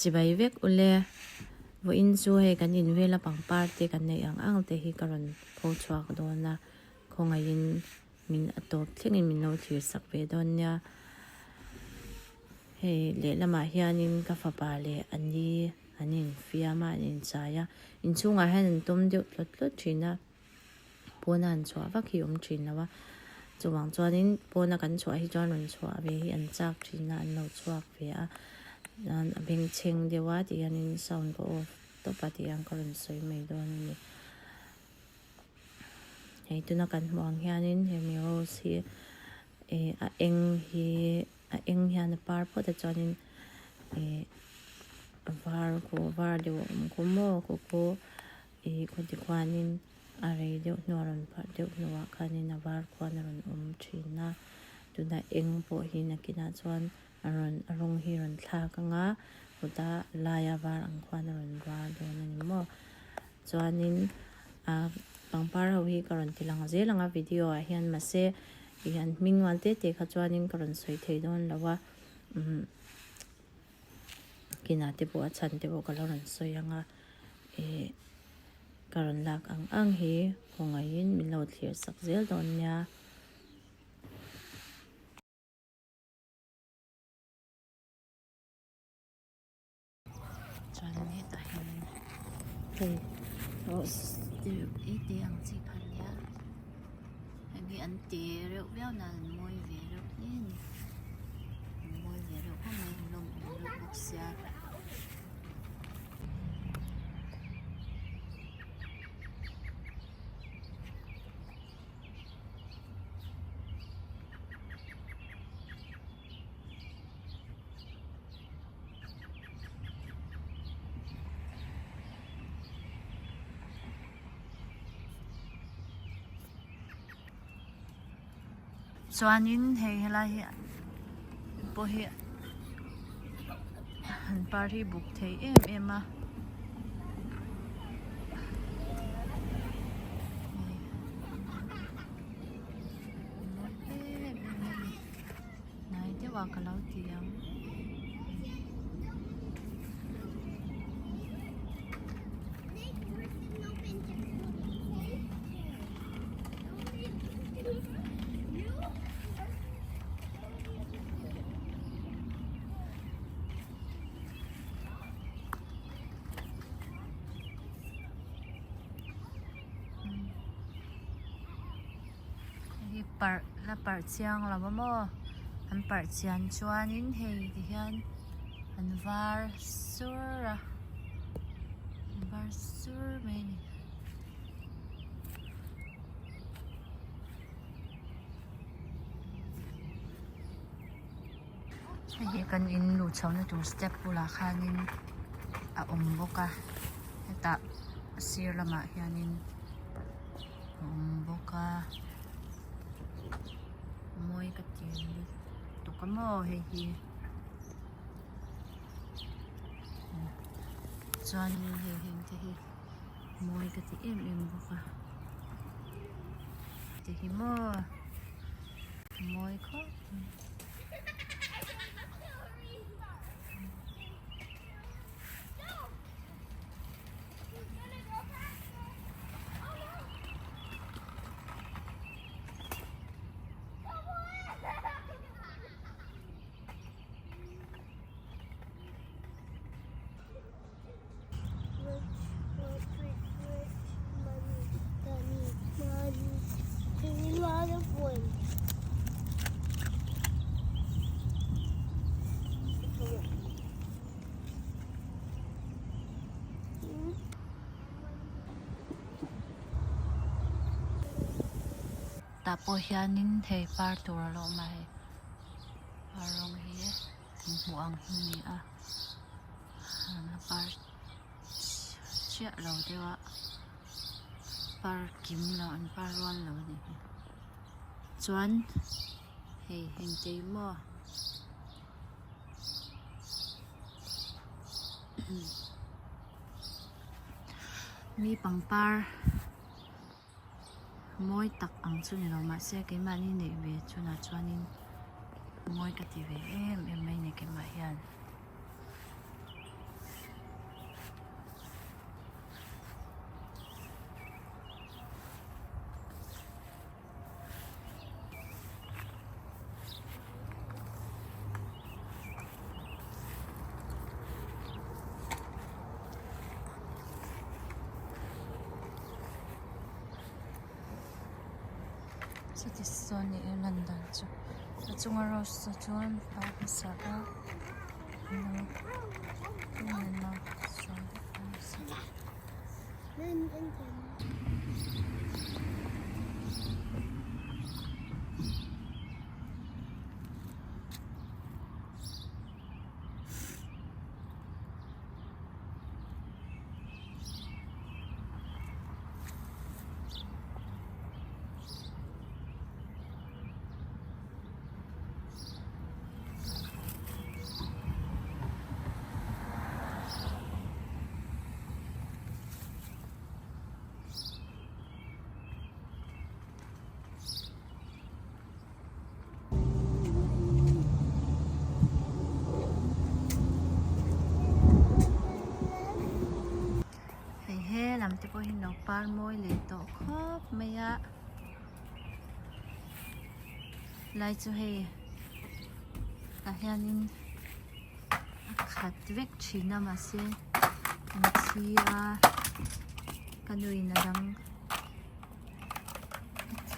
chỉ bay vek ule vô in su hay kan in vela pangparte kan nei ang te hi karon pho chuak do na khong in min atop thlengin min no thir sak ve don nya he le lama hianin ka fa pa le ani anin fiama anin chaya in chunga han tum deuh tlot thina ponan chwa va khi thinawa chuwang chuanin pona kan chwa hi chuan ron chwa ve hi an chak thina an lo chuak ve a an beng cheng dewa ti anin sound ko off to pati ang karon soi mai don ni hei tuna kan hmuang hianin he mi ho si a eng hian par po ta chuanin var deuh ko mo ko ko ti kwanin arei deuh nuaron par deuh nuwa khanin a var kwan ron thina tuna eng po hi na kina chuan arong hi ron thla ka nga uta laya var ang kwan ron var do na ni mo chuanin pangpar ho hi karon tilang zelanga video a hian ma se hian mingwal te kha chuanin karon soi thei don lawa kina te po achan te po kaloron soi anga karon lak ang hi hongain minlo thlir sak zel don nya chuan he ta hin hei os te ite ang chi khan ya hemi an te reuh viau na moi ve reuh nin moi ve reuh ha mai lom reuh bok sia chuanin hei helai hi po hi an par hi buk thei em a nai te wa kalau tiang par chiang la mo an par chian chuanin hei ti hian an var sur mai ni hei kan in lu chawna tur step pula khanin a boka heta sir lama hianin boka moi ka tin to ka mo hei hi chuan hei te hi moi ka ti em boka te hi mo moi kho tapo hianin hei par tur lo mai arong hi muang hi ni a na par chia lo dewa par kim lo an par ron lo ni chuan hei heng te mo mi pangpar moi tak ang chu ni lo ma se ke mani nei ve chuna chuanin moi ka ti ve em mai ne ke ma hian chu ti sawn ni lan dan chu a chunga rose chu chuan pa sa a no no so làm cho cô hình nấu pan môi lấy tổ khóc mày ạ lại cho he cả hiền khát vết chỉ nằm ở xe chỉ cái nuôi nó đang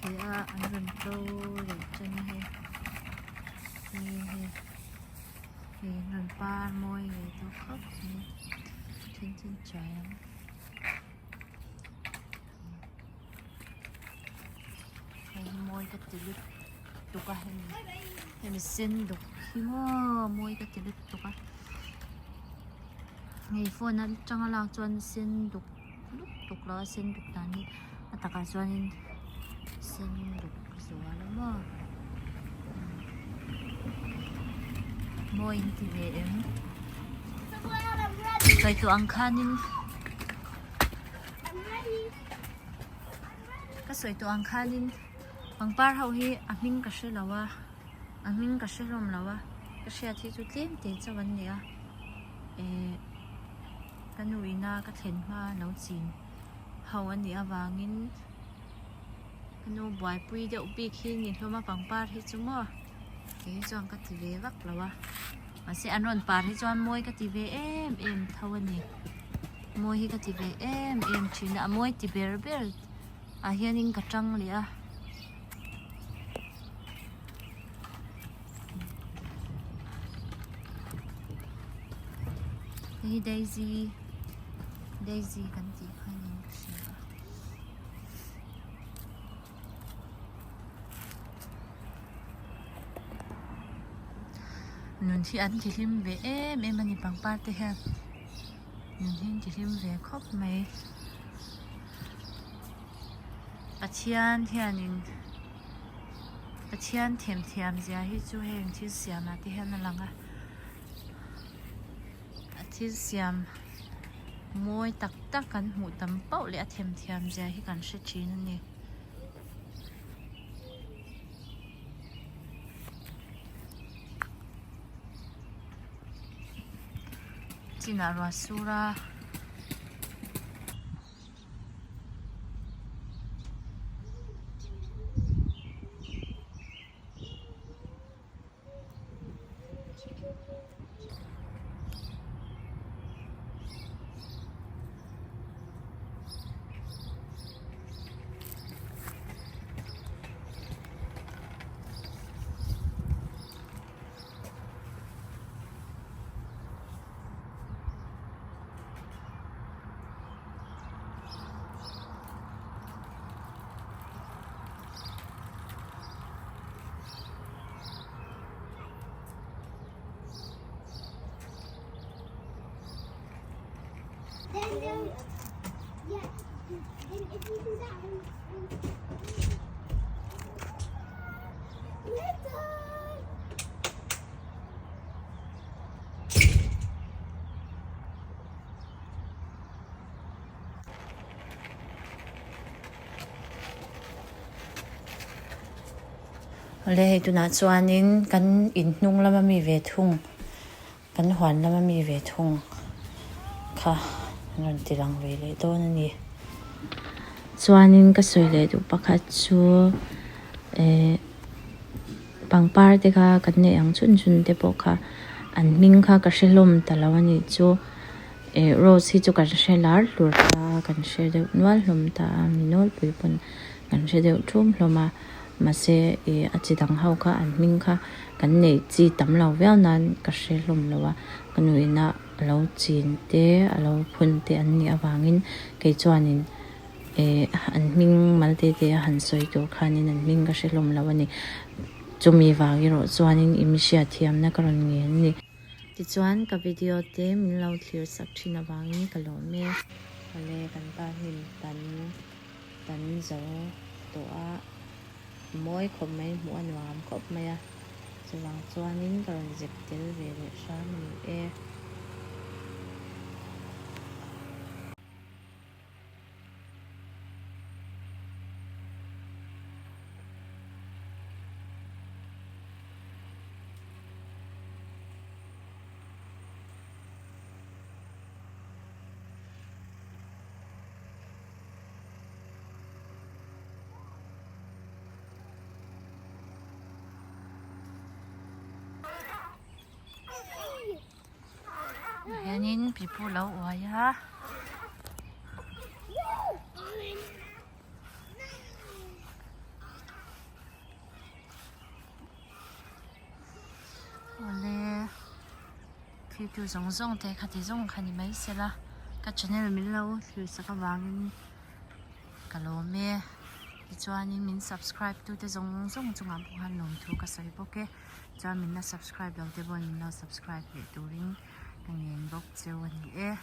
thì anh vẫn trâu để cho nó he thì lần pan môi lấy tổ khóc trên trời môi cái tilit tục à mình xin được khi mà môi cái tilit tục à ngày phone nó chẳng là chọn xin được lúc tục là xin được đàn đi mà tất cả chọn xin được rồi lắm mà môi thì về em cái tụ ăn khanin cái sợi tụ ăn khanin pangparte hau hi aming ka she lawa aming ka she rom lawa ka she thi chu tlem te chawan nia kanuina ka thlen ma lo chin hau ani awangin kanu boy pui de upi khi ni hloma pangparte hi chumo ke chong ka ti ve vak lawa ma se anon par hi chon moi ka ti ve em thawani moi hi ka ti ve em china moi ti ber a hianin ka tang lia Daisy kan ti khanin siya nun thi an thi hlim ve em ani pangparte ha nun hin thi hlim ve khop mai pachian hianin pachian them zia hi chu heng thi siam ati han langa thil siam môi tak kan hmu tam pau le them zia hi kan hre thin ani china ro sura le tu na chuanin kan in hnung lama mi ve thung kan huan lama mi ve thung kha ron tilang ve le don ani chuanin ka soi le du pakhat chu pangparte ka kan ne ang chun te po kha an ming kha ka shelom talawani chu rose hi chu kan shelar lur ta kan she de nwal hlom ta minol pui pon kan she de thum hloma mà sẽ chỉ đằng hậu cả anh mình cả cái này chỉ tấm lâu véo nan cái sẽ lùm lâu cái nuôi na lâu chín té lâu phun té anh nhỉ vangin cái chuanin anh mình mal té han soi tur khanin anh mình cái sẽ lùm lâu này chumi vagi ro chuanin imisia thiam na karon nge ni ti chuan ka video te min lo clear sak thina wangin ka lo me ale kan pa hlim tan zo to a moi khom mai mu an wam khop mai a chuwang chuanin karon zep tel ve le sha ni hianin pipu lo uaya ole khi tu zong zong te khati zong khani mai sela ka channel min lo thil saka wangin ka lo me ti chuanin min subscribe tu te zong zong chunga bu han nom thu ka sai boke cha min na subscribe lo te bon min na subscribe le turing kan yen bok cheu ani